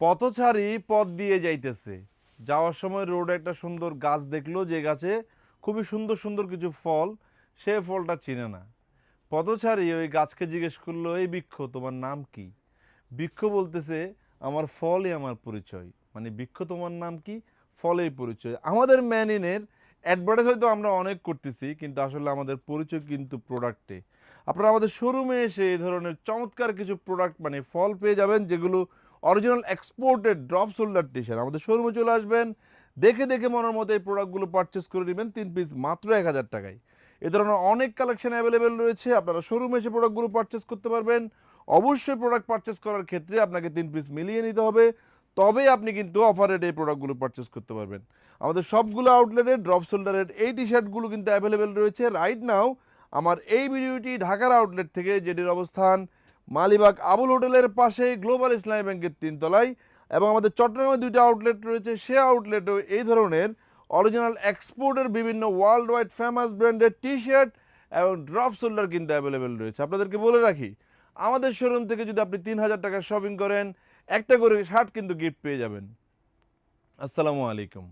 পথচারী পথ দিয়ে যাইতেছে, যাওয়ার সময় রোডে একটা সুন্দর গাছ দেখলো, যে গাছে খুবই সুন্দর সুন্দর কিছু ফল, সে ফলটা চিনে না। পথচারী ওই গাছকে জিজ্ঞেস করলো, এই বৃক্ষ তোমার নাম কি? বৃক্ষ বলতেছে, আমার ফলই আমার পরিচয়। মানে বৃক্ষ তোমার নাম কি? ফলেই পরিচয়। আমাদের ম্যানিনের অ্যাডভার্টাইজ হয়তো আমরা অনেক করতেছি, কিন্তু আসলে আমাদের পরিচয় কিন্তু প্রোডাক্টে। আপনারা আমাদের শোরুমে এসে এই ধরনের চমৎকার কিছু প্রোডাক্ট মানে ফল পেয়ে যাবেন, যেগুলো original exported drop shoulder T shirt. আমাদের শোরুমে চলে আসবেন, দেখে দেখে মনের মতো এই প্রোডাক্টগুলো পারচেস করে নেবেন 3 পিস মাত্র 1000 টাকায়। এ ধরনের অনেক কালেকশন অ্যাভেলেবেল রয়েছে, আপনারা শোরুমে এসে প্রোডাক্টগুলো পারচেস করতে পারবেন। অবশ্যই প্রোডাক্ট পারচেস করার ক্ষেত্রে আপনাকে 3 পিস মিলিয়ে নিতে হবে, তবেই আপনি কিন্তু অফার রেটে এই প্রোডাক্টগুলো পারচেস করতে পারবেন। আমাদের সবগুলো আউটলেটে ড্রপ শোল্ডারের এই টি শার্টগুলো কিন্তু অ্যাভেলেবেল রয়েছে রাইট নাও। আমার এই ভিডিওটি ঢাকার আউটলেট থেকে, যেটির অবস্থান মালিবাগ আবুল হোটেলের পাশে গ্লোবাল ইসলামী ব্যাংকের 3 তলায়, এবং আমাদের চট্টগ্রামে 2টা আউটলেট রয়েছে, সে আউটলেটেও এই ধরনের অরিজিনাল এক্সপোর্টের বিভিন্ন ওয়ার্ল্ড ওয়াইড ফেমাস ব্র্যান্ডের টি শার্ট এবং ড্রপ শোল্ডার কিন্তু অ্যাভেলেবেল রয়েছে। আপনাদেরকে বলে রাখি, আমাদের শোরুম থেকে যদি আপনি 3000 টাকার শপিং করেন, একটা করে শার্ট কিন্তু গিফট পেয়ে যাবেন। আসসালামু আলাইকুম।